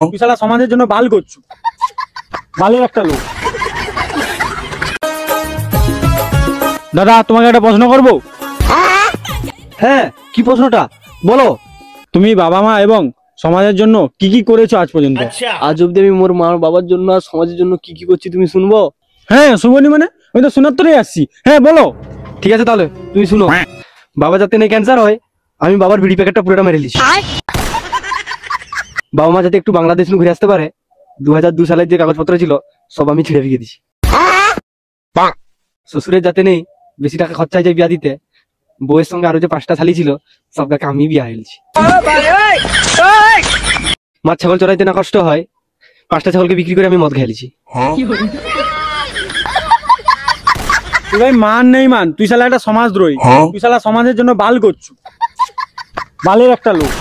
তুই শালা সমাজের জন্য বাল করছো, বালের একটা লোক। দাদা তোমাকে একটা প্রশ্ন করবো? হ্যাঁ, কি প্রশ্নটা বলো। তুমি বাবা মা এবং সমাজের জন্য কি কি করেছো আজ পর্যন্ত? আজ অব্দি আমি মোর মা বাবার জন্য আর সমাজের জন্য কি কি করছি তুমি শুনবো? হ্যাঁ শুভনি, মানে আমি তো শোনার তোরেই আসছি। হ্যাঁ বলো। ঠিক আছে তাহলে তুমি শুনো। বাবা যাতে নেই ক্যান্সার হয়, আমি বাবার বিড়ি প্যাকেটটা পুরোটা মেরে দিয়েছি। বাবা মা যাতে একটু বাংলাদেশ ঘুরে আসতে পারে, 2002 সালের যে কাগজপত্র ছিল সব আমি ছিঁড়ে ফিরিয়ে দিছি। শ্বশুরের যাতে নেই বেশি টাকা খরচা যায় বিয়া দিতে, বউয়ের সঙ্গে আরো যে 5টা শালি ছিল সব কাকে আমি বিয়া হেলছি। মাছ ছাগল চড়াইতে না কষ্ট হয়, 5টা ছাগলকে বিক্রি করে আমি মদ খেয়েছি। তুই ভাই মান নেই মান, তুই শালা একটা সমাজদ্রোহী। তুই শালা সমাজের জন্য বাল করছো, বালের একটা লোক।